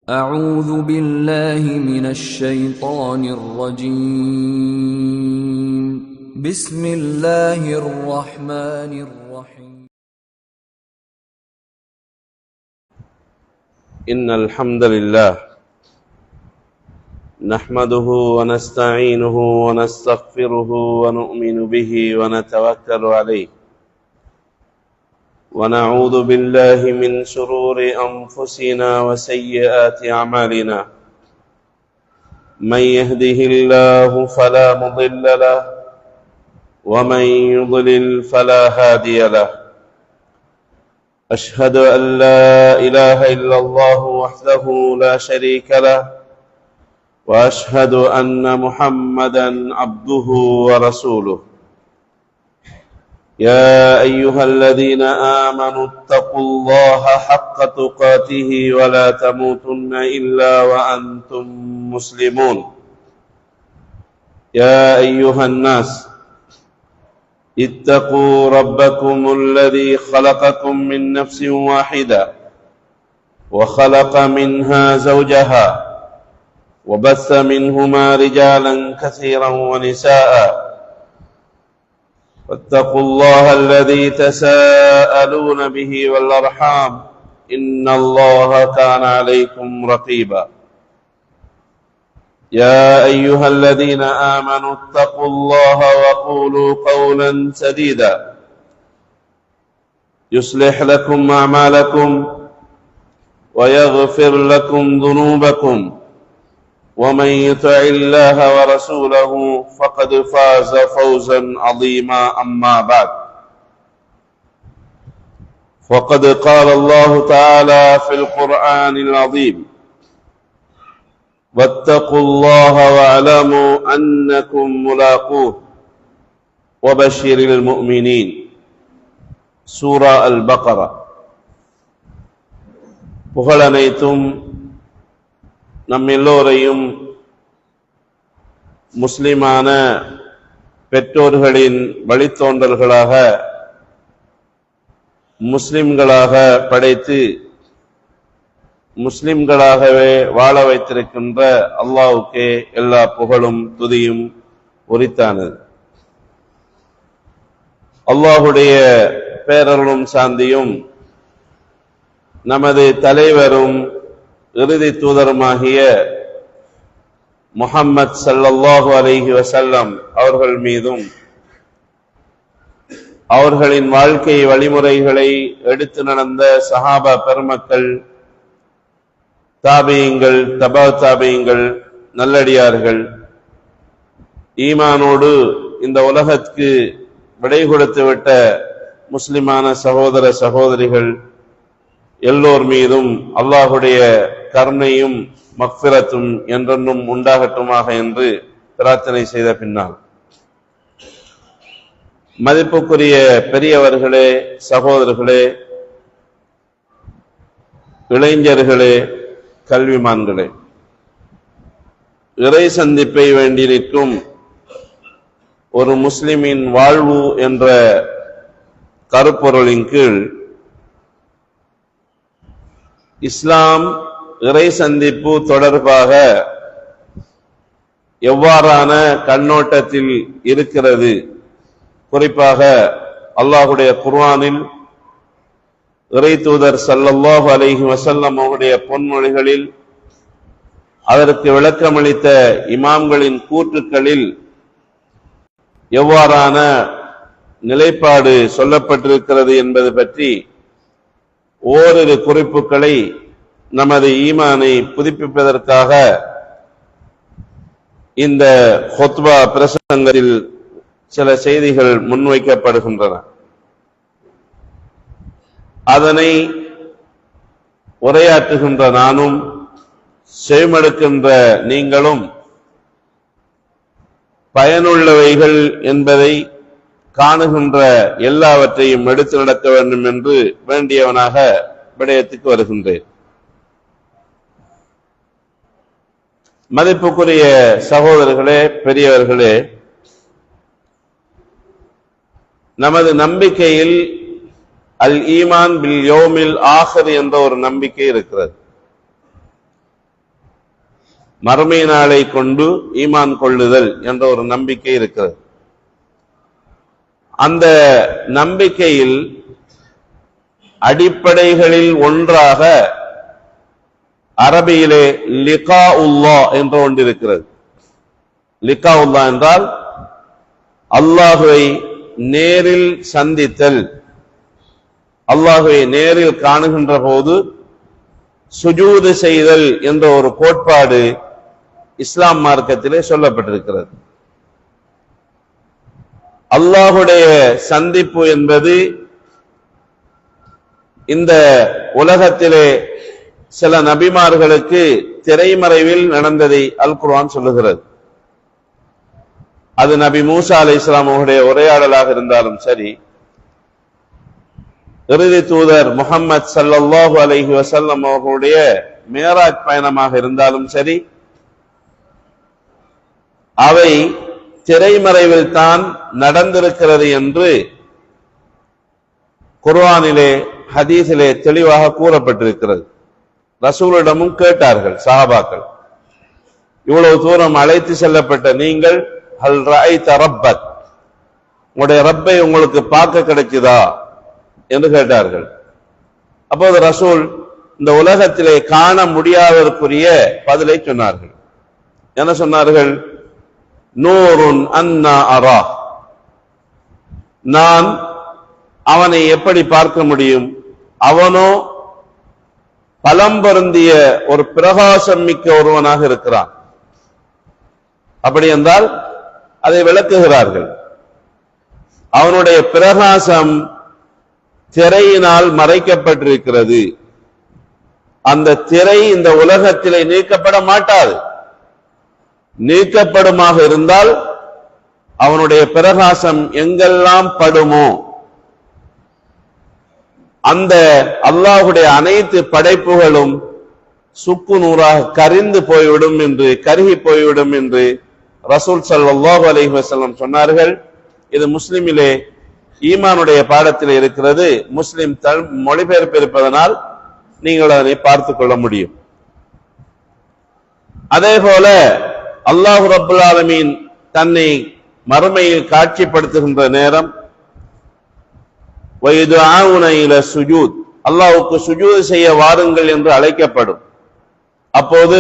أعوذ بالله من الشيطان الرجيم بسم الله الرحمن الرحيم إن الحمد لله نحمده ونستعينه ونستغفره ونؤمن به ونتوكل عليه ونعوذ بالله من شرور أنفسنا وسيئات أعمالنا من يهده الله فلا مضل له ومن يضلل فلا هادي له أشهد أن لا إله إلا الله وحده لا شريك له وأشهد أن محمدا عبده ورسوله يا أيها الذين آمنوا اتقوا الله حق تقاته ولا تموتن إلا وأنتم مسلمون يا أيها الناس اتقوا ربكم الذي خلقكم من نفس واحدة وخلق منها زوجها وبث منهما رجالا كثيرا ونساء واتقوا الله الذي تساءلون به والأرحام إن الله كان عليكم رقيبا يا أيها الذين آمنوا اتقوا الله وقولوا قولا سديدا يصلح لكم أعمالكم ويغفر لكم ذنوبكم ومن يطع الله ورسوله فقد فاز فوزا عظيما أما بعد فقد قال الله تعالى في القرآن العظيم واتقوا الله واعلموا أنكم ملاقوه وبشر المؤمنين சூரா அல் பக்ரா. புகழனைத்தும் நம் எல்லோரையும் முஸ்லிமான பெற்றோர்களின் வழித்தோன்றல்களாக முஸ்லிம்களாக படைத்து முஸ்லிம்களாகவே வாழ வைத்திருக்கின்ற அல்லாஹ்வுக்கே எல்லா புகழும் துதியும் உரித்தானது. அல்லாஹ்வுடைய பேரருளும் சாந்தியும் நமது தலைவரும் இறுதி தூதருமாகிய முஹம்மத் ஸல்லல்லாஹு அலைஹி வஸல்லம் அவர்கள் மீதும் அவர்களின் வாழ்க்கை வழிமுறைகளை எடுத்து நடந்த சஹாபா பெருமக்கள், தாபியீங்கள், தபா தாபியீங்கள், நல்லடியார்கள், ஈமானோடு இந்த உலகத்துக்கு விடை கொடுத்துவிட்ட முஸ்லிமான சகோதர சகோதரிகள் எல்லோர் மீதும் அல்லாஹுடைய கருணையும் மக்ஃபிரத்தும் என்றென்றும் உண்டாகட்டுமாக என்று பிரார்த்தனை செய்த பின்னால், மதிப்புக்குரிய பெரியவர்களே, சகோதரர்களே, இளைஞர்களே, கல்விமான்களே, இறை சந்திப்பை வேண்டி நிற்கும் ஒரு முஸ்லிமின் வாழ்வு என்ற கருப்பொருளின் கீழ் இஸ்லாம் இறை சந்திப்பு தொடர்பாக எவ்வாறான கண்ணோட்டத்தில் இருக்கிறது, குறிப்பாக அல்லாஹுடைய குர்ஆனில் இறை தூதர் ஸல்லல்லாஹு அலைஹி வஸல்லம் அவருடைய பொன்மொழிகளில் அதற்கு விளக்கமளித்த இமாம்களின் கூற்றுக்களில் எவ்வாறான நிலைப்பாடு சொல்லப்பட்டிருக்கிறது என்பது பற்றி ஓரிரு குறிப்புகளை நமது ஈமானை புதுப்பிப்பதற்காக இந்த ஹுத்பா பிரசங்கத்தில் சில செய்திகள் முன்வைக்கப்படுகின்றன. அதனை உரையாற்றுகின்ற நானும் செவிமடுக்கின்ற நீங்களும் பயனுள்ளவைகள் என்பதை காணுகின்ற எல்லாவற்றையும் எடுத்து நடக்க வேண்டும் என்று வேண்டியவனாக விடயத்துக்கு வருகின்றேன். மதிப்புக்குரிய சகோதரர்களே, பெரியவர்களே, நமது நம்பிக்கையில் அல் ஈமான் பில் யௌமில் ஆஹிர் என்ற ஒரு நம்பிக்கை இருக்கிறது. மறுமை நாளை கொண்டு ஈமான் கொள்ளுதல் என்ற ஒரு நம்பிக்கை இருக்கிறது. அந்த நம்பிக்கையில் அடிப்படைகளில் ஒன்றாக அரபியிலே லிகா என்ற ஒன்று இருக்கிறது. லிகா என்றால் அல்லாஹுவை நேரில் சந்தித்தல். அல்லாஹுவை நேரில் காணுகின்ற போது சுஜூது செய்தல் என்ற ஒரு கோட்பாடு இஸ்லாம் மார்க்கத்திலே சொல்லப்பட்டிருக்கிறது. அல்லாஹுடைய சந்திப்பு என்பது இந்த உலகத்திலே சில நபிமார்களுக்கு திரைமறைவில் நடந்ததை அல் குர்ஆன் சொல்லுகிறது. அது நபி மூசா அலைஹிஸ்ஸலாம் அவருடைய உரையாடலாக இருந்தாலும் சரி, இறுதி தூதர் முஹம்மது ஸல்லல்லாஹு அலைஹி வஸல்லம் அவர்களுடைய மிஅராஜ் பயணமாக இருந்தாலும் சரி, அவை திரைமறைவில் தான் நடந்திருக்கிறது என்று குர்ஆனிலே ஹதீஸிலே தெளிவாக கூறப்பட்டிருக்கிறது. ரசூலிடமும் கேட்டார்கள் சஹாபாக்கள், இவ்வளவு தூரம் அழைத்து செல்லப்பட்ட நீங்கள் ஹல் ரஅய்த ரப்பக், உங்களுடைய ரப்பை உங்களுக்கு பார்க்க கிடைக்குதா என்று கேட்டார்கள். அப்போது ரசூல் இந்த உலகத்திலே காண முடியாததற்குரிய பதிலை சொன்னார்கள். என்ன சொன்னார்கள்? நூருன் அன்னா அரா, நான் அவனை எப்படி பார்க்க முடியும்? அவனோ பலம் பொருந்திய ஒரு பிரகாசம் மிக்க ஒருவனாக இருக்கிறான். அப்படி என்றால் அதை விளக்குகிறார்கள். அவனுடைய பிரகாசம் திரையினால் மறைக்கப்பட்டிருக்கிறது. அந்த திரை இந்த உலகத்திலே நீக்கப்பட மாட்டாது. நீக்கப்படுமாக இருந்தால் அவனுடைய பிரகாசம் எங்கெல்லாம் படுமோ அந்த அல்லாஹுடைய அனைத்து படைப்புகளும் சுக்கு நூறாக கரிந்து போய்விடும் என்று, கருகி போய்விடும் என்று ரசூல் ஸல்லல்லாஹு அலைஹி வஸல்லம் சொன்னார்கள். இது முஸ்லிமிலே ஈமானுடைய பாடத்தில் இருக்கிறது. முஸ்லிம் மொழிபெயர்ப்பு இருப்பதனால் நீங்கள் அதனை பார்த்துக் கொள்ள முடியும். அதே போல அல்லாஹு ரப்புல் ஆலமீன் தன்னை மறுமையில் காட்சிப்படுத்துகின்ற நேரம் வயதுஆவுன இல சுஜூத், அல்லாஹ்வுக்கு சுஜூது செய்ய வாருங்கள் என்று அழைக்கப்படும். அப்போது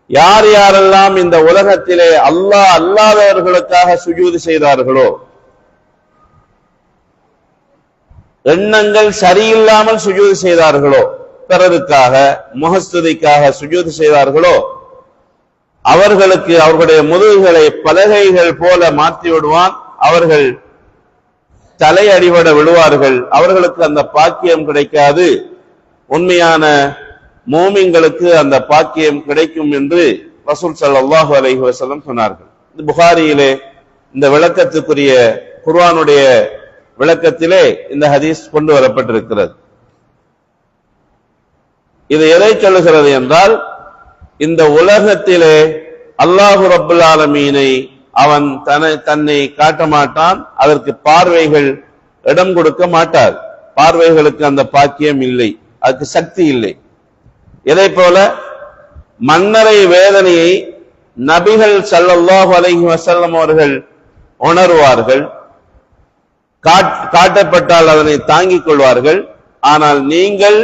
யார் யாரெல்லாம் இந்த உலகத்திலே அல்லாஹ் அல்லாதவர்களுக்காக சுஜூது செய்தார்களோ, எண்ணங்கள் சரியில்லாமல் சுஜூது செய்தார்களோ, பிறருக்காக முகஸ்துதிக்காக சுஜூது செய்தார்களோ, அவர்களுக்கு அவர்களுடைய முதுகுகளை பலகைகள் போல மாற்றி விடுவான். அவர்கள் தலை அடிபட விழுவார்கள். அவர்களுக்கு அந்த பாக்கியம் கிடைக்காது. உண்மையான மூமின்களுக்கு அந்த பாக்கியம் கிடைக்கும் என்று ரசூல் ஸல்லல்லாஹு அலைஹி வஸல்லம் சொன்னார்கள். புகாரியிலே இந்த விளக்கத்துக்குரிய குர்ஆனுடைய விளக்கத்திலே இந்த ஹதீஸ் கொண்டு வரப்பட்டிருக்கிறது. இது எதை சொல்லுகிறது என்றால், இந்த உலகத்திலே அல்லாஹு ரப்புல் ஆலமீனை அவன் தன்னை காட்ட மாட்டான். அதற்கு பார்வைகள் இடம் கொடுக்க மாட்டார். பார்வைகளுக்கு அந்த பாக்கியம் இல்லை, அதுக்கு சக்தி இல்லை. இதை போல மன்னரை வேதனையை நபிகள் ஸல்லல்லாஹு அலைஹி வஸல்லம் அவர்கள் உணர்வார்கள். காட்டப்பட்டால் அதனை தாங்கிக் கொள்வார்கள். ஆனால் நீங்கள்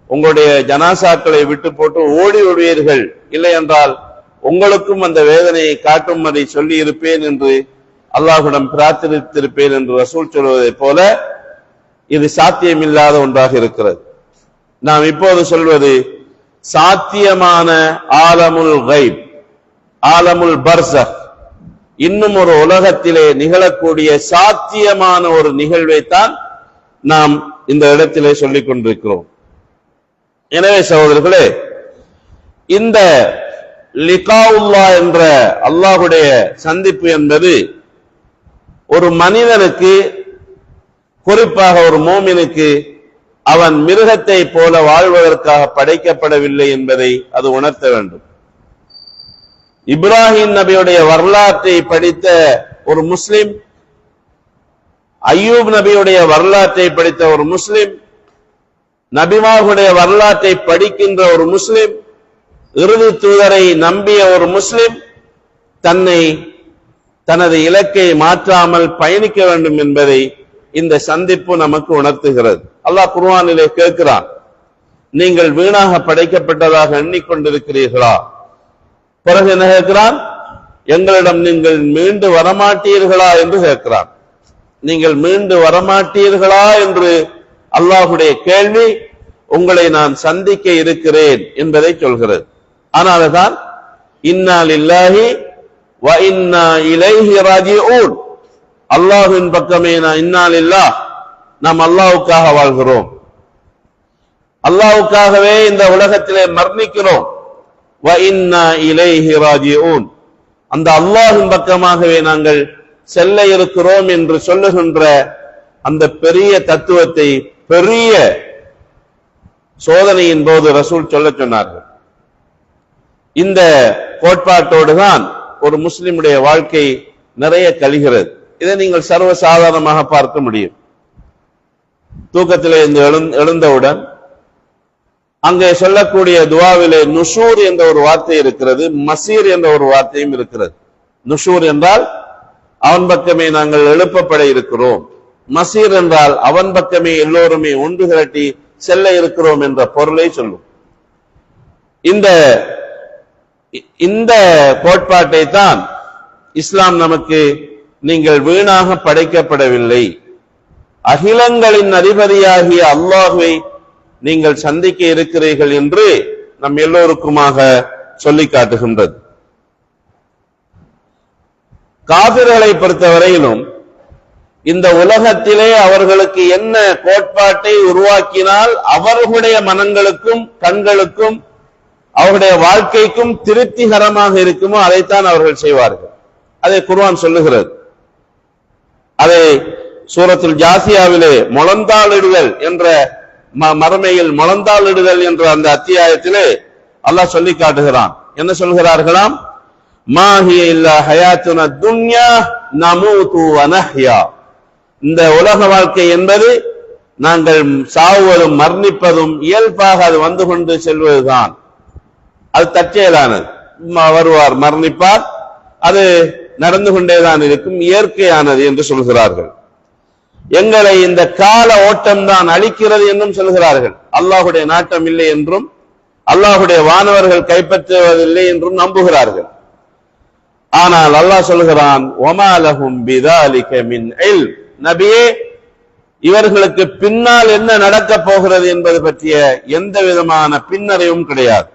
உங்களுடைய ஜனாசாக்களை விட்டு போட்டு ஓடி விடுவீர்கள். இல்லை என்றால் உங்களுக்கும் அந்த வேதனையை காட்டும் அதை சொல்லி இருப்பேன் என்று அல்லாஹ்விடம் பிரார்த்தித்திருப்பேன் என்று ரசூல் சொல்வதை போல இது சாத்தியமில்லாத ஒன்றாக இருக்கிறது. நாம் இப்போது சொல்வது சாத்தியமான ஆலமுல் கைப், ஆலமுல் பர்ஸக், இன்னும் ஒரு உலகத்திலே நிகழக்கூடிய சாத்தியமான ஒரு நிகழ்வைத்தான் நாம் இந்த இடத்திலே சொல்லிக் கொண்டிருக்கிறோம். எனவே சகோதரர்களே, இந்த லிகாவுல்லா என்ற அல்லாஹுடைய சந்திப்பு என்பது ஒரு மனிதனுக்கு, குறிப்பாக ஒரு மோமினுக்கு, அவன் மிருகத்தை போல வாழ்வதற்காக படைக்கப்படவில்லை என்பதை அது உணர்த்த வேண்டும். இப்ராஹிம் நபியுடைய வரலாற்றை படித்த ஒரு முஸ்லிம், அய்யூப் நபியுடைய வரலாற்றை படித்த ஒரு முஸ்லிம், நபிமார்களுடைய வரலாற்றை படிக்கின்ற ஒரு முஸ்லிம் இறுதி தூதரை நம்பிய ஒரு முஸ்லிம் தனது இலக்கை மாற்றாமல் பயணிக்க வேண்டும் என்பதை இந்த சந்திப்பு நமக்கு உணர்த்துகிறது. அல்லாஹ் குர்ஆனிலே கேட்கிறான், நீங்கள் வீணாக படைக்கப்பட்டதாக எண்ணிக்கொண்டிருக்கிறீர்களா? பிறகு என்ன கேட்கிறான்? எங்களிடம் நீங்கள் மீண்டு வரமாட்டீர்களா என்று கேட்கிறான். நீங்கள் மீண்டு வரமாட்டீர்களா என்று அல்லாஹுடைய கேள்வி உங்களை நான் சந்திக்க இருக்கிறேன் என்பதை சொல்கிறது. ஆனால்தான் இன்னா லில்லாஹி வ இன்னா இலைஹி ராஜிஊன், அல்லாஹ்வின் பக்கமே இன்னா லில்லாஹ், நாம் அல்லாஹ்வுக்காக வாழ்கிறோம், அல்லாஹ்வுக்காகவே இந்த உலகத்திலே மரணிக்கிறோம். வ இன்னா இலைஹி ராஜிஊன், அந்த அல்லாஹ்வின் பக்கமாகவே நாங்கள் செல்ல இருக்கிறோம் என்று சொல்லுகின்ற அந்த பெரிய தத்துவத்தை பெரிய சோதனையின் போது ரசூல் சொல்ல சொன்னார்கள். இந்த கோட்பாட்டோடு தான் ஒரு முஸ்லிமுடைய வாழ்க்கை நிறைய கழிகிறது. இதை நீங்கள் சர்வசாதாரணமாக பார்க்க முடியும். தூக்கத்திலே எழுந்தவுடன் அங்கே சொல்லக்கூடிய துவாவிலே நுஷூர் என்ற ஒரு வார்த்தை இருக்கிறது, மசீர் என்ற ஒரு வார்த்தையும் இருக்கிறது. நுஷூர் என்றால் அவன் பக்கமே நாங்கள் எழுப்பப்பட இருக்கிறோம், மசீர் என்றால் அவன் பக்கமே எல்லோருமே ஒன்று திரட்டி செல்ல இருக்கிறோம் என்ற பொருளை சொல்லும். இந்த கோட்பாட்டை தான் இஸ்லாம் நமக்கு, நீங்கள் வீணாக படைக்கப்படவில்லை, அகிலங்களின் அதிபதியாகிய அல்லாஹ்வை நீங்கள் சந்திக்க இருக்கிறீர்கள் என்று நம் எல்லோருக்குமாக சொல்லி காட்டுகின்றது. காபிர்களை பொறுத்தவரையிலும் இந்த உலகத்திலே அவர்களுக்கு என்ன கோட்பாட்டை உருவாக்கினால் அவர்களுடைய மனங்களுக்கும் கண்களுக்கும் அவருடைய வாழ்க்கைக்கும் திருப்திகரமாக இருக்குமோ அதைத்தான் அவர்கள் செய்வார்கள். அதை குர்ஆன் சொல்லுகிறது. அதை சூரத்துல் ஜாசியாவிலே முழந்தாளிடுதல் என்ற மறுமையில் முழந்தாளிடுதல் என்ற அந்த அத்தியாயத்திலே அல்லாஹ் சொல்லி காட்டுகிறான். என்ன சொல்கிறார்களாம்? மா ஹிய இல்லா ஹயாத்துனா துன்யா நமூது வ நஹ்யா, இந்த உலக வாழ்க்கை என்பது நாங்கள் சாவுவதும் மரணிப்பதும் இயல்பாக அது வந்து கொண்டு செல்வதுதான், அது தற்செயலானது. வருவார், மரணிப்பார், அது நடந்து கொண்டேதான் இருக்கும், இயற்கையானது என்று சொல்கிறார்கள். எங்களை இந்த கால ஓட்டம் தான் அழிக்கிறது என்றும் சொல்கிறார்கள். அல்லாஹுடைய நாட்டம் இல்லை என்றும் அல்லாஹுடைய வானவர்கள் கைப்பற்றுவதில்லை என்றும் நம்புகிறார்கள். ஆனால் அல்லாஹ் சொல்கிறான், வமா லஹும் பிதாலிக மின் இல்ம், நபியே இவர்களுக்கு பின்னால் என்ன நடக்க போகிறது என்பது பற்றிய எந்த விதமான பின்னறிவும் கிடையாது.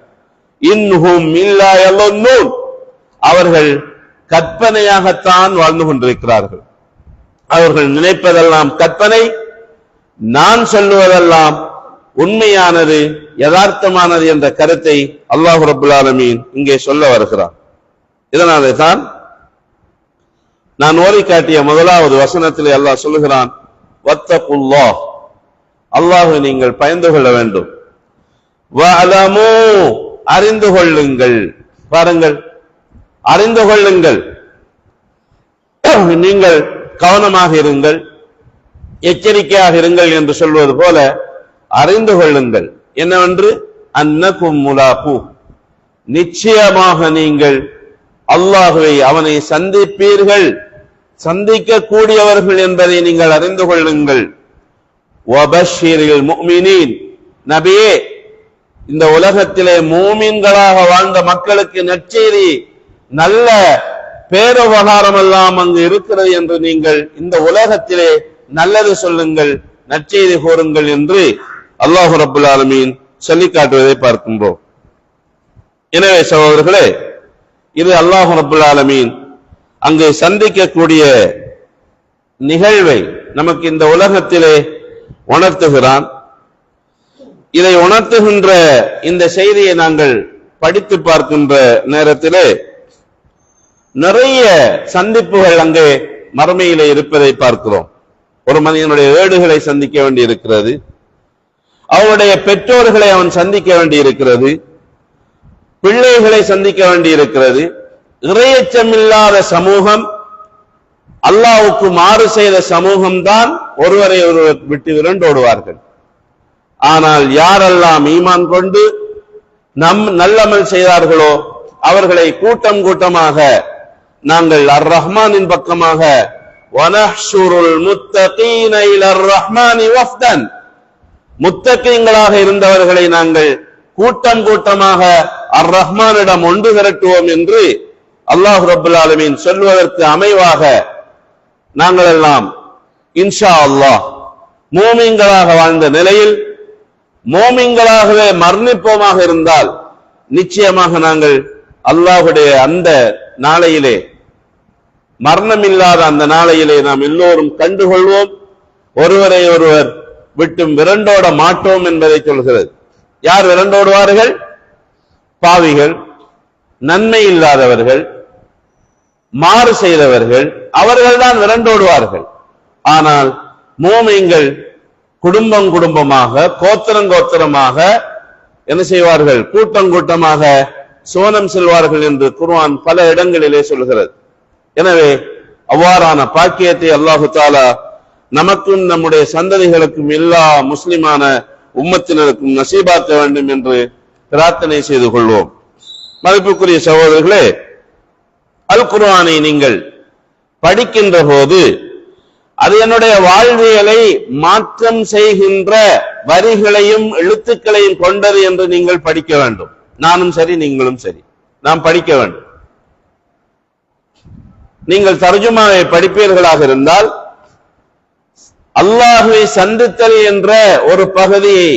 இன்ஹும் இல்லா யலன்னூன், அவர்கள் கற்பனையாகத்தான் வாழ்ந்து கொண்டிருக்கிறார்கள். அவர்கள் நினைப்பதெல்லாம் கற்பனை, நான் சொல்லுவதெல்லாம் உண்மையானது, யதார்த்தமானது என்ற கருத்தை அல்லாஹ் ரப்பல் ஆலமீன் இங்கே சொல்ல வருகிறார். இதனாலே தான் நான் ஓதி காட்டிய முதலாவது வசனத்திலே அல்லாஹ் சொல்லுகிறான், வத்தகுல்லாஹ், அல்லாஹ்வை நீங்கள் பயந்து கொள்ள வேண்டும். வஅலமூ, அறிந்து கொள்ளுங்கள். பாருங்கள், அறிந்து கொள்ளுங்கள், நீங்கள் கவனமாக இருங்கள், எச்சரிக்கையாக இருங்கள் என்று சொல்வது போல அறிந்து கொள்ளுங்கள். என்னவென்று? அன்னகும் முலாகு, நிச்சயமாக நீங்கள் அல்லாஹ்வை, அவனை சந்திப்பீர்கள், சந்திக்க கூடியவர்கள் என்பதை நீங்கள் அறிந்து கொள்ளுங்கள். வபஷிரில் முஃமினீன், நபியே இந்த உலகத்திலே மூமின்களாக வாழ்ந்த மக்களுக்கு நற்செய்தி, நல்ல பேருபகாரம் எல்லாம் அங்கு இருக்கிறது என்று நீங்கள் இந்த உலகத்திலே நல்லது சொல்லுங்கள், நற்செய்தி கூறுங்கள் என்று அல்லாஹ் ரப்பல் ஆலமீன் சொல்லி காட்டுவதை பார்க்கின்றோம். எனவே சகோதரர்களே, இது அல்லாஹ் ரப்பல் ஆலமீன் அங்கு சந்திக்கக்கூடிய நிகழ்வை நமக்கு இந்த உலகத்திலே உணர்த்துகிறான். இதை உணர்த்துகின்ற இந்த செய்தியை நாங்கள் படித்து பார்க்கின்ற நேரத்திலே நிறைய சந்திப்புகள் அங்கே மறுமையிலே இருப்பதை பார்க்கிறோம். ஒரு மனிதனுடைய ஏடுகளை சந்திக்க வேண்டி இருக்கிறது, அவனுடைய பெற்றோர்களை அவன் சந்திக்க வேண்டி இருக்கிறது, பிள்ளைகளை சந்திக்க வேண்டி இருக்கிறது. இறையச்சமில்லாத சமூகம், அல்லாஹ்வுக்கு மாறு செய்த சமூகம்தான் ஒருவரை ஒருவர் விட்டு விரண்டோடுவார்கள். ஆனால் யாரெல்லாம் ஈமான் கொண்டு நல்லமல் செய்தார்களோ அவர்களை கூட்டம் கூட்டமாக நாங்கள் அர் ரஹ்மானின் பக்கமாக வனஹ்ஷுருல் முத்தகீன இலர் ரஹ்மானி வஃப்தன், முத்தகீன்களாக இருந்தவர்களை நாங்கள் கூட்டம் கூட்டமாக அர் ரஹ்மானிடம் ஒன்று திரட்டுவோம் என்று அல்லாஹ் ரப்பல் ஆலமீன் சொல்வதற்கு அமைவாக நாங்கள் எல்லாம் இன்ஷா அல்லாஹ் மூமின்களாக வாழ்ந்த நிலையில் மூமின்களாகவே மரணிப்போமாக இருந்தால் நிச்சயமாக நாங்கள் அல்லாஹ்வுடைய அந்த நாளையிலே, மரணமில்லாத அந்த நாளையிலே நாம் எல்லோரும் கண்டுகொள்வோம். ஒருவரை ஒருவர் விட்டும் விரண்டோட மாட்டோம் என்பதை சொல்கிறது. யார் விரண்டோடுவார்கள்? பாவிகள், நன்மை இல்லாதவர்கள், மாறு செய்தவர்கள், அவர்கள்தான் விரண்டோடுவார்கள். ஆனால் மூமின்கள் குடும்பம் குடும்பமாக, கோத்திரம் கோத்திரமாக என்ன செய்வார்கள்? கூட்டம் கூட்டமாக சோனம் செல்வார்கள் என்று குர்ஆன் பல இடங்களிலே சொல்கிறது. எனவே அவ்வாறான பாக்கியத்தை அல்லாஹு தஆலா நமக்கும் நம்முடைய சந்ததிகளுக்கும் எல்லா முஸ்லிமான உம்மத்தினருக்கும் நசீபாக்க வேண்டும் என்று பிரார்த்தனை செய்து கொள்வோம். மதிப்புக்குரிய சகோதரர்களே, அல் குர்ஆனை நீங்கள் படிக்கின்ற போது அது என்னுடைய வாழ்வியலை மாற்றம் செய்கின்ற வரிகளையும் எழுத்துக்களையும் கொண்டது என்று நீங்கள் படிக்க வேண்டும். நானும் சரி, நீங்களும் சரி, நாம் படிக்க வேண்டும். நீங்கள் தர்ஜுமாவை படிப்பீர்களாக இருந்தால் அல்லாஹ்வை சந்தித்தல் என்ற ஒரு பகுதியை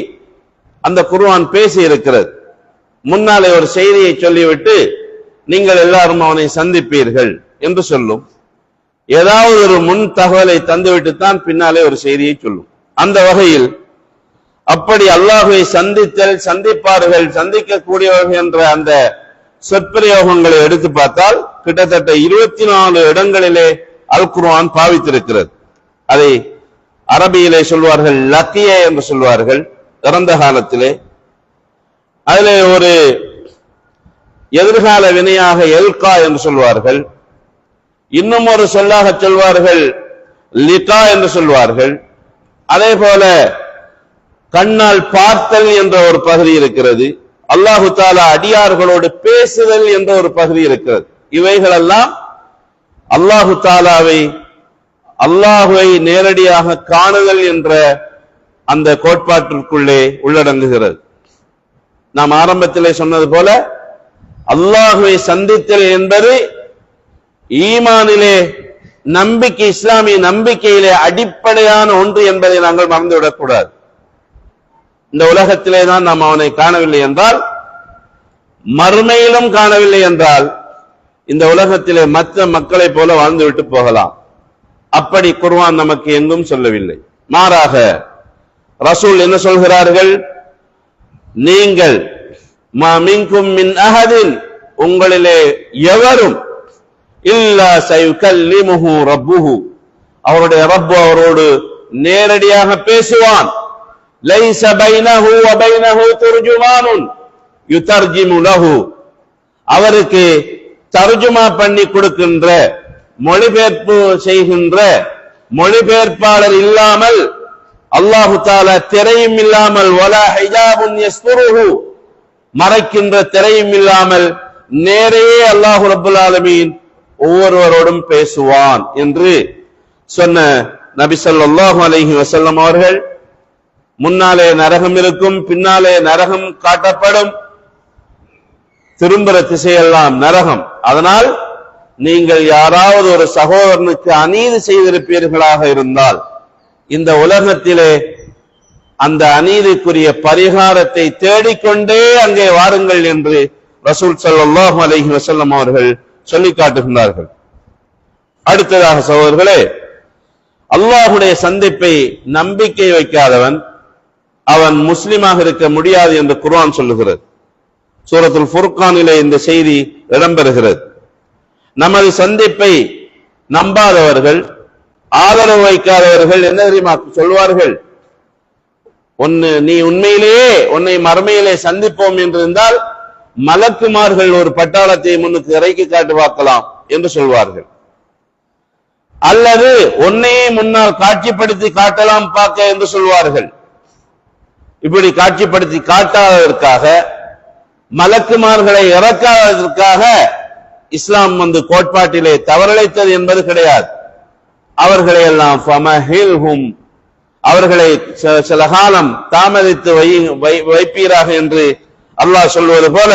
அந்த குர்ஆன் பேசி இருக்கிறது. முன்னாலே ஒரு செய்தியை சொல்லிவிட்டு நீங்கள் எல்லாரும் அவனை சந்திப்பீர்கள் என்று சொல்லும். ஏதாவது ஒரு முன் தகவலை தந்துவிட்டு தான் பின்னாலே ஒரு செய்தியை சொல்லும். அந்த வகையில் அப்படி அல்லாஹ்வை சந்தித்தல், சந்திப்பார்கள், சந்திக்கக்கூடியவர்கள் என்ற அந்த சொற்பிரயோகங்களை எடுத்து பார்த்தால் கிட்டத்தட்ட 24 இடங்களிலே அல் குர்ஆன் பாவித்திருக்கிறது. அதை அரபியிலே சொல்வார்கள் லக்கிய என்று சொல்வார்கள், இறந்த காலத்திலே. அதிலே ஒரு எதிர்கால வினையாக எல்கா என்று சொல்வார்கள். இன்னும் ஒரு சொல்லாக சொல்வார்கள் லிகா என்று சொல்வார்கள். அதே போல கண்ணால் பார்த்தல் என்ற ஒரு பகுதி இருக்கிறது. அல்லாஹு தஆலா அடியார்களோடு பேசுதல் என்ற ஒரு பகுதி இருக்கிறது. இவைகளெல்லாம் அல்லாஹு அல்லாஹுவை நேரடியாக காணுதல் என்ற அந்த கோட்பாட்டிற்குள்ளே உள்ளடங்குகிறது. நாம் ஆரம்பத்திலே சொன்னது போல அல்லாஹுவை சந்தித்தல் என்பது ஈமானிலே நம்பிக்கை, இஸ்லாமிய நம்பிக்கையிலே அடிப்படையான ஒன்று என்பதை நாங்கள் மறந்துவிடக் கூடாது. இந்த உலகத்திலே தான் நாம் அவனை காணவில்லை என்றால், மறுமையிலும் காணவில்லை என்றால், இந்த உலகத்திலே மற்ற மக்களை போல வாழ்ந்துவிட்டு போகலாம். அப்படி குர்ஆன் நமக்கு எங்கும் சொல்லவில்லை. மாறாக ரசூல் என்ன சொல்கிறார்கள்? நீங்கள் மா மின்கும் மின் அஹதின், உங்களிலே எவரும் இல்லா சயுகல்லிமுஹு ரப்புஹு, அவருடைய ரப்பு அவரோடு நேரடியாக பேசுவான். லைஸ பைனஹு வ பைனஹு துர்ஜுமானுன் யுதர்ஜிமு லஹு, அவருக்கு தர்ஜுமா பண்ணி கொடுக்கின்ற, மொழிபெயர்ப்பு செய்கின்ற மொழிபெயர்ப்பாளர் இல்லாமல், அல்லாஹு தஆலா திரையும் இல்லாமல், வலா ஹிஜாபுன் யஸ்துருஹு, மறைக்கின்ற திரையும் இல்லாமல் நேரையே அல்லாஹ் ரப்பல் ஆலமீன் ஒவ்வொருவரோடும் பேசுவான் என்று சொன்ன நபி ஸல்லல்லாஹு அலைஹி வஸல்லம் அவர்கள், முன்னாலே நரகம் இருக்கும், பின்னாலே நரகம் காட்டப்படும், திரும்புற திசையெல்லாம் நரகம். அதனால் நீங்கள் யாராவது ஒரு சகோதரனுக்கு அநீதி செய்திருப்பீர்களாக இருந்தால் இந்த உலகத்திலே அந்த அநீதிக்குரிய பரிகாரத்தை தேடிக்கொண்டே அங்கே வாருங்கள் என்று ரசூல் ஸல்லல்லாஹு அலைஹி வஸல்லம் அவர்கள் சொல்லி காட்டுகின்றார்கள். அடுத்ததாக சகோதரர்களே, அல்லாஹ்வுடைய சந்திப்பை நம்பிக்கை வைக்காதவன் அவன் முஸ்லிமாக இருக்க முடியாது என்று குர்ஆன் சொல்லுகிறது. சூரத்துல் ஃபுர்கானிலே இந்த செய்தி இடம்பெறுகிறது. நமது சந்திப்பை நம்பாதவர்கள், ஆதரவு வைக்காதவர்கள் என்ன தெரியுமா சொல்வார்கள்? நீ உண்மையிலேயே உன்னை மறுமையிலே சந்திப்போம் என்று இருந்தால் மலக்குமார்கள் ஒரு பட்டாளத்தை முன்னுக்கு இறக்கி காட்டு பார்க்கலாம் என்று சொல்வார்கள். அல்லது உன்னையே முன்னால் காட்சிப்படுத்தி காட்டலாம் பார்க்க என்று சொல்வார்கள். இப்படி காட்சிப்படுத்தி காட்டாததற்காக மலக்குமார்களை இறக்காததற்காக இஸ்லாம் கோட்பாட்டிலே தவறிழைத்தது என்பது கிடையாது. அவர்களை எல்லாம் ஃபமஹில்ஹும், அவர்களை சில காலம் தாமதித்து வைப்பீராக என்று அல்லாஹ் சொல்வது போல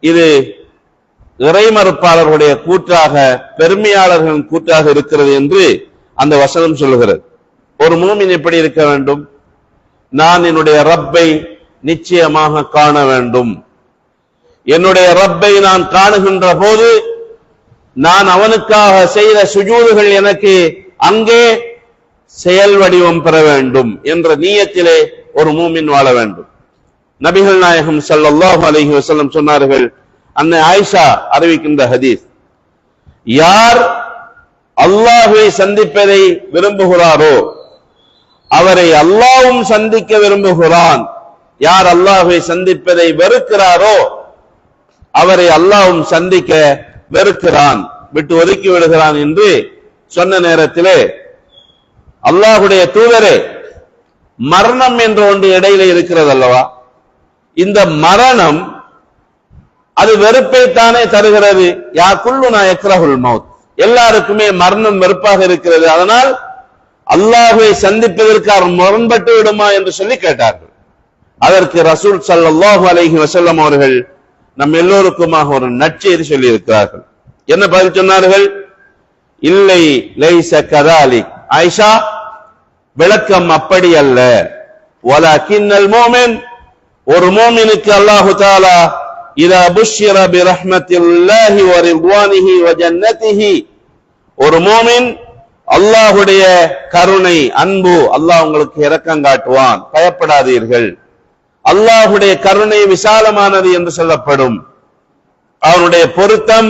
இது இறைமறுப்பாளர்களுடைய கூற்றாக, பெருமையாளர்களின் கூற்றாக இருக்கிறது என்று அந்த வசனம் சொல்லுகிறது. ஒரு மூமின் எப்படி இருக்க வேண்டும்? நான் என்னுடைய ரப்பை நிச்சயமாக காண வேண்டும். என்னுடைய ரப்பை நான் காணுகின்ற போது நான் அவனுக்காக செய்த சுஜூதுகள் எனக்கு அங்கே செயல் வடிவம் பெற வேண்டும் என்ற நியத்திலே ஒரு மூமின் வாழ வேண்டும். நபிகள் நாயகம் ஸல்லல்லாஹு அலைஹி வஸல்லம் சொன்னார்கள், அன்னை ஆயிஷா அறிவிக்கின்ற ஹதீஸ், யார் அல்லாஹ்வை சந்திப்பதை விரும்புகிறாரோ அவரை அல்லாஹ்வும் சந்திக்க விரும்புகிறான். யார் அல்லாஹ்வை சந்திப்பதை வெறுக்கிறாரோ அவரை அல்லாஹ்வும் சந்திக்க வெறுக்கிறான், விட்டு ஒதுக்கி விடுகிறான் என்று சொன்ன நேரத்திலே, அல்லாஹ்வுடைய தூதரே, மரணம் என்ற ஒன்று இடையில இருக்கிறது அல்லவா? இந்த மரணம் அது வெறுப்பை தானே தருகிறது. யா குல்லுனா யக்ரஹுல் மௌத், எல்லாருக்குமே மரணம் வெறுப்பாக இருக்கிறது. அதனால் அல்லாஹ்வை சந்திப்பதற்கு அவர் முரண்பட்டு விடுமா என்று சொல்லி கேட்டார்கள். அதற்கு ரசூல் ஸல்லல்லாஹு அலைஹி வஸல்லம் அவர்கள் நம் எல்லோருக்குமாக ஒரு நற்செய்தி சொல்லி இருக்கிறார்கள். என்ன பதில் சொன்னார்கள்? இல்லை, லைஸ கதாலிக், ஆயிஷா, விளக்கம் அப்படி அல்ல. வலக்கின்னல் மூமின், ஒரு மூமினுக்கு அல்லாஹு தஆலா இதா புஷ்ஷிர பிரஹ்மத்தில்லாஹி வ ரிضوانஹி வ ஜன்னத்திஹி, ஒரு மூமின் அல்லாஹ்வுடைய கருணை, அன்பு, அல்லாஹ் உங்களுக்கு இரக்கம் காட்டுவான், பயப்படாதீர்கள், அல்லாஹ்வுடைய கருணை விசாலமானது என்று சொல்லப்படும், அவனுடைய பொருத்தம்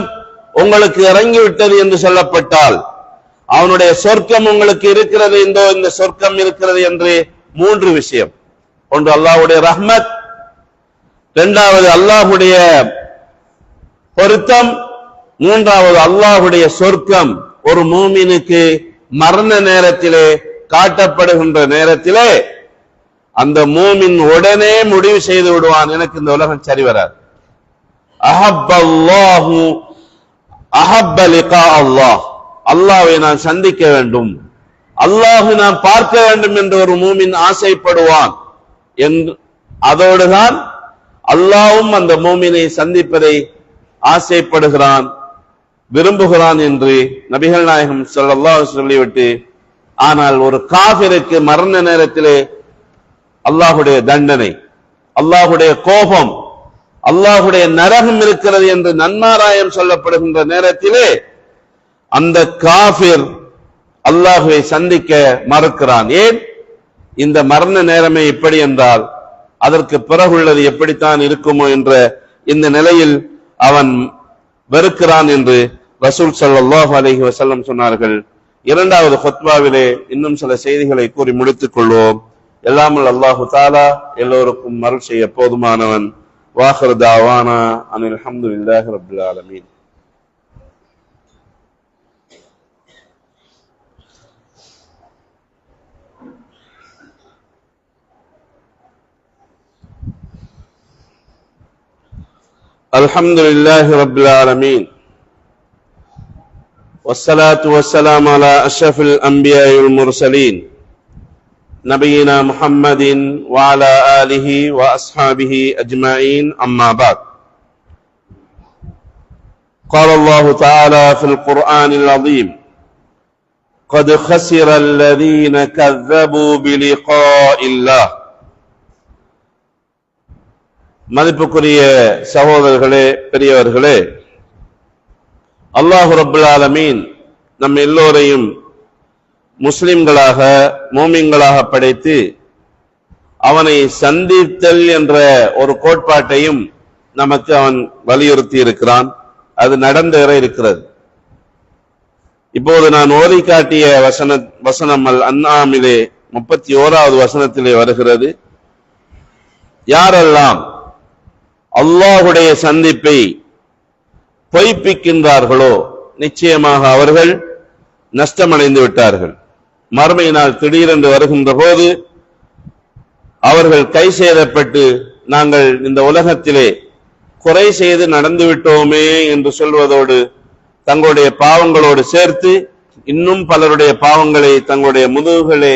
உங்களுக்கு இறங்கிவிட்டது என்று சொல்லப்பட்டால், அவனுடைய சொர்க்கம் உங்களுக்கு இருக்கிறது, இந்த சொர்க்கம் இருக்கிறது என்று மூன்று விஷயம். ஒன்று அல்லாஹ்வுடைய ரஹ்மத், இரண்டாவது அல்லாஹ்வுடைய பொருத்தம், மூன்றாவது அல்லாஹ்வுடைய சொர்க்கம். ஒரு மூமினுக்கு மரண நேரத்திலே காட்டப்படுகின்ற நேரத்திலே அந்த மூமின் உடனே முடிவு செய்து விடுவான், எனக்கு இந்த உலகம் சரி வராது. அஹப்பல்லாஹு அஹப்ப லிகா அல்லாஹ், அல்லாஹ்வை நான் சந்திக்க வேண்டும், அல்லாஹ்வை நான் பார்க்க வேண்டும் என்று ஒரு மூமின் ஆசைப்படுவான். அதோடுதான் அல்லாஹ்வும் அந்த மூமினை சந்திப்பதை ஆசைப்படுகிறான், விரும்புகிறான் என்று நபிகள் நாயகம் ஸல்லல்லாஹு அலைஹி வஸல்லம் சொல்லிவிட்டு, ஆனால் ஒரு காஃபிருக்கு மரண நேரத்திலே அல்லாஹ்வுடைய தண்டனை, அல்லாஹ்வுடைய கோபம், அல்லாஹ்வுடைய நரகம் இருக்கிறது என்று நன்மாராயம் சொல்லப்படுகின்ற நேரத்திலே அந்த காஃபிர் அல்லாஹ்வை சந்திக்க மறுக்கிறான். ஏன்? இந்த மரண நேரமே இப்படி என்றால் அதற்கு பிறகுள்ளது எப்படித்தான் இருக்குமோ என்ற இந்த நிலையில் அவன் வெறுக்கிறான் என்று ரசூல் ஸல்லல்லாஹு அலைஹி வஸல்லம் சொன்னார்கள். இரண்டாவது குத்பாவிலே இன்னும் சில செய்திகளை கூறி முடித்துக் கொள்வோம். எல்லாமல் அல்லாஹு தஆலா எல்லோருக்கும் அருள் செய்ய போதுமானவன். வாஹிரு தாவானா அனில் ஹம்துலில்லாஹி ரப்பில் ஆலமீன். அல்ஹம்துலில்லாஹி ரப்பில் ஆலமீன். والصلاة والسلام على أشرف الأنبياء والمرسلين نبينا محمد وعلى آله وأصحابه أجمعين أما بعد. قال الله تعالى في القرآن العظيم قد خسر الذين كذبوا بلقاء الله. மதிப்புக்குரிய சகோதரர்களே, பெரியவர்களே, அல்லாஹ் ரப்பல் ஆலமீன் நம் எல்லோரையும் முஸ்லிம்களாக, மூமின்களாக படைத்து அவனை சந்தித்தல் என்ற ஒரு கோட்பாட்டையும் நமக்கு அவன் வலியுறுத்தி இருக்கிறான். அது நடந்தேற இருக்கிறது. இப்போது நான் ஓதி காட்டிய வசனம் அல் அன்ஆமிலே 31வது வசனத்திலே வருகிறது. யாரெல்லாம் அல்லாஹ்வுடைய சந்திப்பை பொய்ப்பிக்கின்றார்களோ நிச்சயமாக அவர்கள் நஷ்டமடைந்து விட்டார்கள். மறுமை நாள் திடீரென்று வருகின்ற போது அவர்கள் கை சேதப்பட்டு, நாங்கள் இந்த உலகத்திலே குறை செய்து நடந்து விட்டோமே என்று சொல்வதோடு தங்களுடைய பாவங்களோடு சேர்த்து இன்னும் பலருடைய பாவங்களை தங்களுடைய முதுகுகளே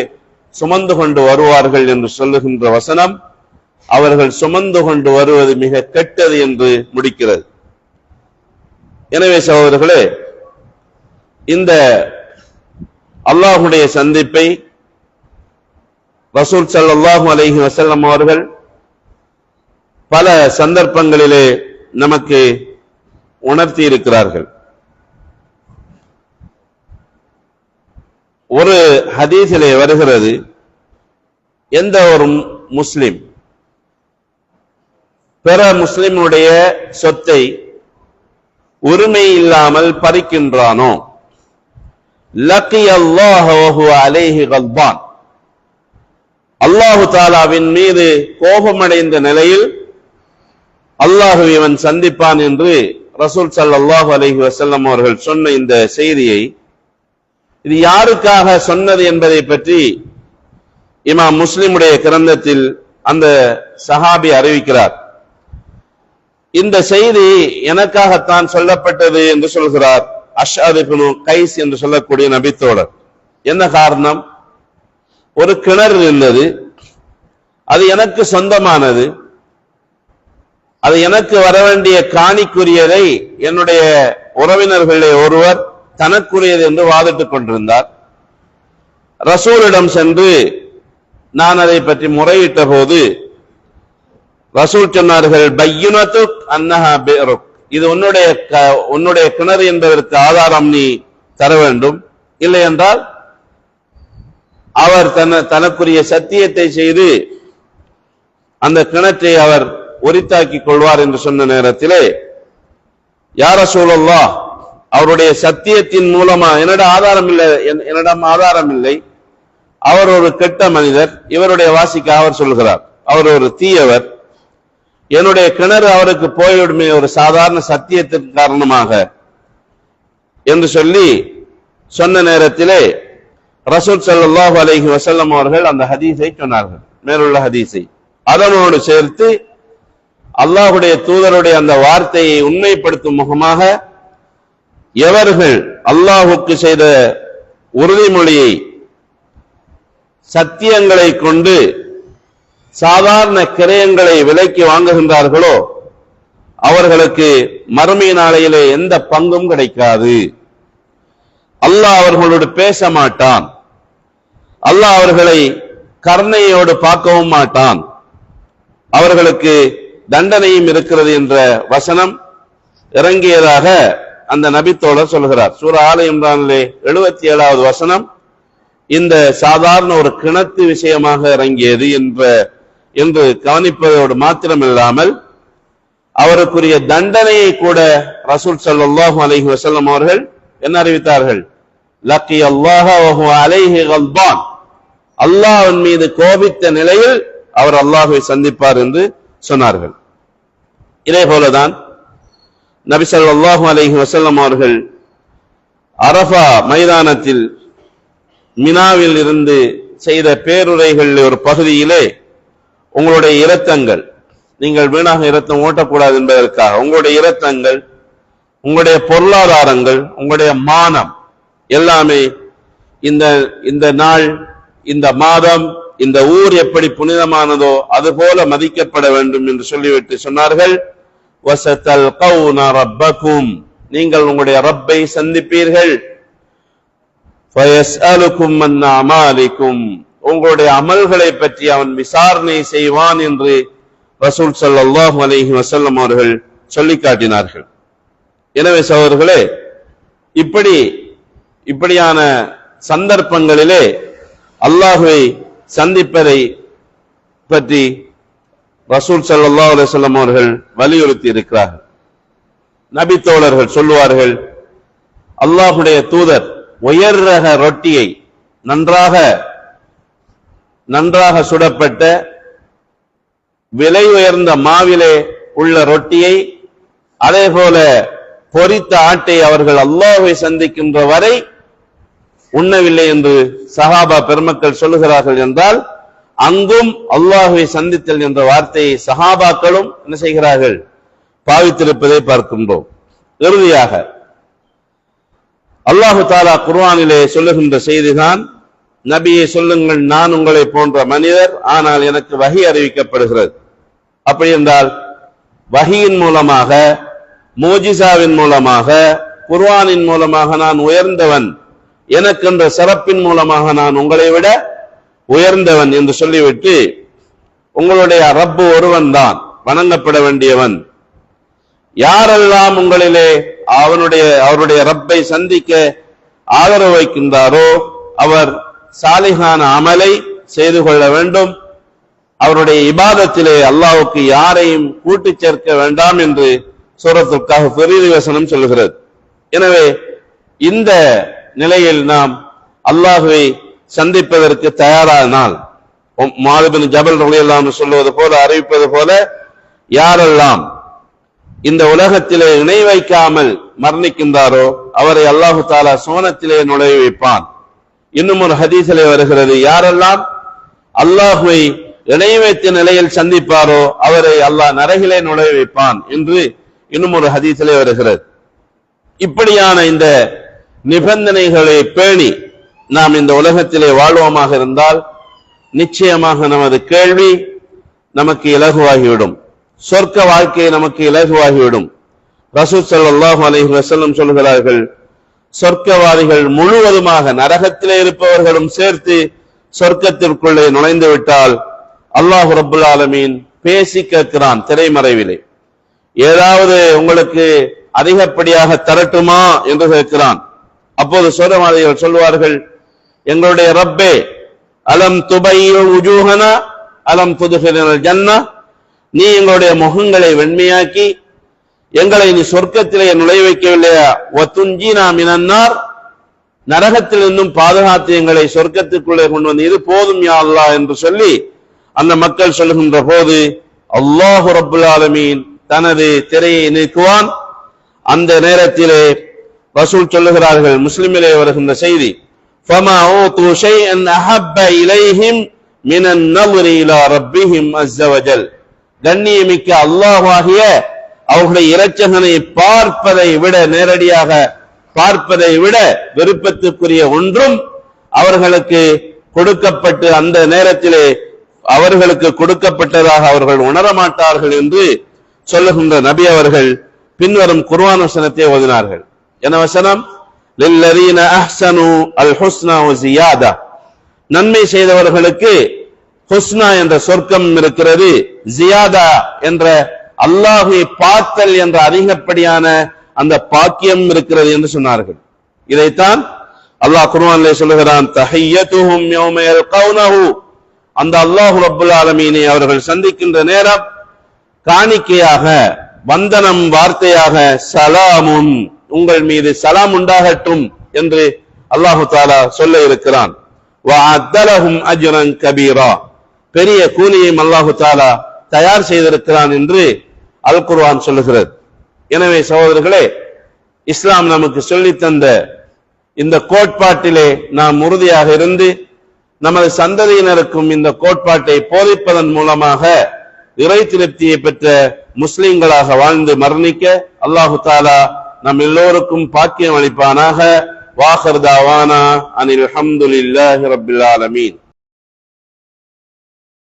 சுமந்து கொண்டு வருவார்கள் என்று சொல்லுகின்ற வசனம் அவர்கள் சுமந்து கொண்டு வருவது மிக கெட்டது என்று முடிக்கிறது. எனவே சகோதரர்களே, இந்த அல்லாஹ்வுடைய சந்திப்பை ரசூல் ஸல்லல்லாஹு அலைஹி வஸல்லம் அவர்கள் பல சந்தர்ப்பங்களிலே நமக்கு உணர்த்தி இருக்கிறார்கள். ஒரு ஹதீஸிலே வருகிறது, எந்த ஒரு முஸ்லிம் பிற முஸ்லிமுடைய சொத்தை உரிமை இல்லாமல் பறிக்கின்றானோ, லக்கியல்லாஹு வஹுவ அலைஹி கல்பான், அல்லாஹு தாலாவின் மீது கோபமடைந்த நிலையில் அல்லாஹு இவன் சந்திப்பான் என்று ரசூல் ஸல்லல்லாஹு அலைஹி வஸல்லம் அவர்கள் சொன்ன இந்த செய்தியை, இது யாருக்காக சொன்னது என்பதை பற்றி இமாம் முஸ்லிமுடைய கிரந்தத்தில் அந்த சஹாபி அறிவிக்கிறார். இந்த செய்தி எனக்காகத்தான் சொல்லப்பட்டது என்று சொல்கிறார் அஷ்அத் இப்னு கைஸ் என்று சொல்லக்கூடிய நபித்தோழர். என்ன காரணம்? ஒரு கிணறு இருந்தது, அது எனக்கு சொந்தமானது, அது எனக்கு வர வேண்டிய காணிக்குரியதை என்னுடைய உறவினர்களே ஒருவர் தனக்குரியது என்று வாதிட்டுக் கொண்டிருந்தார். ரசூலிடம் சென்று நான் அதை பற்றி முறையிட்ட போது ரசூல் சொன்னார்கள், பையுனதுக் அன்னஹா பிருக், இது உன்னுடைய கிணறு என்பதற்கு ஆதாரம் நீ தர வேண்டும், இல்லை என்றால் அவர் தனக்குரிய சத்தியத்தை செய்து அந்த கிணற்றை அவர் உரித்தாக்கிக் கொள்வார் என்று சொன்ன நேரத்திலே, யா ரசூலல்லாஹ், அவருடைய சத்தியத்தின் மூலமா என்னிடம் ஆதாரம் இல்லை, அவர் ஒரு கெட்ட மனிதர், இவருடைய வாசிக்காக அவர் சொல்கிறார், அவர் ஒரு தீயவர், என்னுடைய கிணறு அவருக்கு போய்விடுமே ஒரு சாதாரண சத்தியத்தின் காரணமாக என்று சொல்லி சொன்ன நேரத்திலே ரசூல் ஸல்லல்லாஹு அலைஹி வஸல்லம் அவர்கள் அந்த ஹதீஸை சொன்னார்கள், மேலுள்ள ஹதீஸை. அதனோடு சேர்த்து அல்லாஹ்வுடைய தூதருடைய அந்த வார்த்தையை உண்மைப்படுத்தும் முகமாக எவர்கள் அல்லாஹ்வுக்கு செய்த உறுதிமொழியை சத்தியங்களை கொண்டு சாதாரண கிரயங்களை விலைக்கு வாங்குகின்றார்களோ அவர்களுக்கு மறுமை நாளையிலே எந்த பங்கும் கிடைக்காது. அல்லாஹ் அவர்களோடு பேச மாட்டான், அல்லாஹ் அவர்களை கருணையோடு பார்க்கவும் மாட்டான், அவர்களுக்கு தண்டனையும் இருக்கிறது என்ற வசனம் இறங்கியதாக அந்த நபித்தோழர் சொல்கிறார். சூரா ஆல இம்ரானிலே 77வது வசனம் இந்த சாதாரண ஒரு கிணத்து விஷயமாக இறங்கியது என்று கவனிப்பதோடு மாத்திரமில்லாமல் அவருக்குரிய தண்டனையை கூட ரசூல் ஸல்லல்லாஹு அலைஹி வஸல்லம் அவர்கள் என்ன அறிவித்தார்கள்? லக்கியல்லாஹ வஹுவ அலைஹி கல்பான், அல்லாஹ்வின் மீது கோபித்த நிலையில் அவர் அல்லாஹ்வை சந்திப்பார் என்று சொன்னார்கள். இதே போலதான் நபி ஸல்லல்லாஹு அலைஹி வஸல்லம் அவர்கள் அரஃபா மைதானத்தில் மினாவில் இருந்து செய்த பேருரைகள் ஒரு பகுதியிலே, உங்களுடைய இரத்தங்கள், நீங்கள் வீணாக இரத்தம் ஓட்டக்கூடாது என்பதற்காக உங்களுடைய இரத்தங்கள், உங்களுடைய பொருளாதாரங்கள், உங்களுடைய மானம் எல்லாமே இந்த நாள், இந்த மாதம், இந்த ஊர் எப்படி புனிதமானதோ அதுபோல மதிக்கப்பட வேண்டும் என்று சொல்லிவிட்டு சொன்னார்கள், வஸதல்கௌன ரப்பக்கும், நீங்கள் உங்களுடைய ரப்பை சந்திப்பீர்கள், ஃபயஸ்அலுக்கும் அன் அமாலிக்கும், உங்களுடைய அமல்களை பற்றி அவன் விசாரணை செய்வான் என்று ரசூல் ஸல்லல்லாஹு அலைஹி வஸல்லம் அவர்கள் சொல்லி காட்டினார்கள். எனவே சகோதரர்களே, இப்படியான சந்தர்ப்பங்களிலே அல்லாஹ்வை சந்திப்பதை பற்றி ரசூல் ஸல்லல்லாஹு அலைஹி வஸல்லம் அவர்கள் வலியுறுத்தி இருக்கிறார்கள். நபி தோழர்கள் சொல்லுவார்கள், அல்லாஹ்வுடைய தூதர் உயர் ரக ரொட்டியை, நன்றாக சுடப்பட்ட விலை உயர்ந்த மாவிலே உள்ள ரொட்டியை, அதே போல பொரித்த ஆட்டை அவர்கள் அல்லாஹ்வை சந்திக்கின்ற வரை உண்ணவில்லை என்று சஹாபா பெருமக்கள் சொல்லுகிறார்கள் என்றால், அங்கும் அல்லாஹ்வை சந்தித்தல் என்ற வார்த்தையை சஹாபாக்களும் என்ன செய்கிறார்கள்? பாவித்திருப்பதை பார்க்கின்றோம். இறுதியாக அல்லாஹு தாலா குர்ஆனிலே சொல்லுகின்ற செய்திதான், நபியை சொல்லுங்கள், நான் உங்களை போன்ற மனிதர், ஆனால் எனக்கு வஹி அறிவிக்கப்படுகிறது. அப்படி என்றால் வஹியின் மூலமாக, மோஜிசாவின் மூலமாக, குர்ஆனின் மூலமாக நான் உயர்ந்தவன், எனக்கென்ற சிறப்பின் மூலமாக நான் உங்களை விட உயர்ந்தவன் என்று சொல்லிவிட்டு, உங்களுடைய ரப்பு ஒருவன் தான், வணங்கப்பட வேண்டியவன். யாரெல்லாம் உங்களிலே அவருடைய ரப்பை சந்திக்க ஆதரவு வைக்கின்றாரோ அவர் சாலிஹான அமலை செய்து கொள்ள வேண்டும். அவருடைய இபாதத்திலே அல்லாஹ்வுக்கு யாரையும் கூட்டி சேர்க்க வேண்டாம் என்று சூரத்துல் கஹ்ஃப் இறுதி வசனம் சொல்கிறது. எனவே இந்த நிலையில் நாம் அல்லாஹ்வை சந்திப்பதற்கு தயாரானால், முஆத் பின் ஜபல் ரலியல்லாஹு அன்ஹு சொல்வது போல, அறிவிப்பது போல, யாரெல்லாம் இந்த உலகத்திலே இணை வைக்காமல் மரணிக்கின்றாரோ அவரை அல்லாஹு தாலா சுவனத்திலே நுழைய வைப்பான். இன்னும் ஒரு ஹதீஸிலே வருகிறது, யாரெல்லாம் அல்லாஹ்வை இணை வைத்த நிலையில் சந்திப்பாரோ அவரை அல்லாஹ் நரகிலே நுழைய வைப்பான் என்று இன்னும் ஒரு ஹதீஸிலே வருகிறது. இப்படியான இந்த நிபந்தனைகளை பேணி நாம் இந்த உலகத்திலே வாழ்வோமாக இருந்தால் நிச்சயமாக நமது கேள்வி நமக்கு இலகுவாகிவிடும், சொர்க்க வாழ்க்கை நமக்கு இலகுவாகிவிடும். ரசூல் ஸல்லல்லாஹு அலைஹி வஸல்லம் சொல்கிறார்கள், சொர்க்கவாதிகள் முழுவதுமாக நரகத்திலே இருப்பவர்களும் சேர்த்து சொர்க்கத்திற்குள்ளே நுழைந்து விட்டால் அல்லாஹ் ரப்புல் ஆலமீன் பேசி கேட்கிறான் திரைமறைவிலே, ஏதாவது உங்களுக்கு அதிகப்படியாக தரட்டுமா என்று கேட்கிறான். அப்போது சொர்க்கவாதிகள் சொல்வார்கள், எங்களுடைய ரப்பே, அலம் துபையு உஜூஹனா அலம் துதுஹிலல் ஜன்னah, நீ எங்களுடைய முகங்களை வெண்மையாக்கி எங்களை நீ சொர்க்கத்திலே நுழைய வைக்கவில்லையா? வதுன்ஜினா மினன்னார், நரகத்தில் இருந்தும் பாதுகாத்து எங்களை சொர்க்கத்துக்குள்ளே கொண்டு வந்து இது போதும் யா அல்லாஹ் என்று சொல்லி அந்த மக்கள் சொல்லுகின்ற போது அல்லாஹ் ரப்புல் ஆலமீன் தனது திரையை நீக்குவான். அந்த நேரத்திலே ரசூல் சொல்லுகிறார்கள், முஸ்லிமிலே வருகின்ற செய்தி, ஃபமா ஊது ஷைஅன் அஹப்ப இலைஹிம் மினன் நظரி இலா ரப்பிஹிம் அஸ்ஸ வஜல், கண்ணியமிக்க அல்லாஹ்வாகிய அவர்களுடைய இரட்சகனை பார்ப்பதை விட, நேரடியாக பார்ப்பதை விட விருப்பத்துக்குரிய ஒன்றும் அவர்களுக்கு கொடுக்கப்பட்டு அந்த நேரத்திலே அவர்களுக்கு கொடுக்கப்பட்டதாக அவர்கள் உணரமாட்டார்கள் என்று சொல்லுகின்ற நபி அவர்கள் பின்வரும் குர்ஆன் வசனத்தை ஓதினார்கள். என்ன வசனம்? லில்லதீன அஹ்ஸனு அல் ஹுஸ்னா வ ஜியாதா, நன்மை செய்தவர்களுக்கு ஹுஸ்னா என்ற சொர்க்கம் இருக்கிறது, ஜியாதா என்ற அல்லாஹ்வை பார்த்தல் என்ற அதிகப்படியான அந்த பாக்கியம் இருக்கிறது என்று சொன்னார்கள். இதைத்தான் அல்லாஹ் குர்ஆனிலே சொல்லுகிறான், தஹிய்யத்துஹும் யௌம யல்கௌனஹு, அந்த அல்லாஹ் ரப்புல் ஆலமீனை அவர்கள் சந்திக்கின்ற நேரம் காணிக்கையாக, வந்தனம் வார்த்தையாக, சலாமுன், உங்கள் மீது சலாம் உண்டாகட்டும் என்று அல்லாஹு தஆலா சொல்ல இருக்கிறான். வஅத்தலஹும் அஜ்ரன் கபீரா, பெரிய கூலியையும் அல்லாஹு தஆலா தயார் செய்திருக்கிறான் என்று அல் குர்ஆன் சொல்லுகிறது. எனவே சகோதரர்களே, இஸ்லாம் நமக்கு சொல்லித் தந்த இந்த கோட்பாட்டிலே நாம் உறுதியாக இருந்து நமது சந்ததியினருக்கும் இந்த கோட்பாட்டை போதிப்பதன் மூலமாக இறை திருப்தியை பெற்ற முஸ்லிம்களாக வாழ்ந்து மரணிக்க அல்லாஹு தஆலா நம் எல்லோருக்கும் பாக்கியம் அளிப்பானாக. வாஹிர் தாவானா அனில் ஹம்துலில்லாஹி ரப்பில் ஆலமீன்.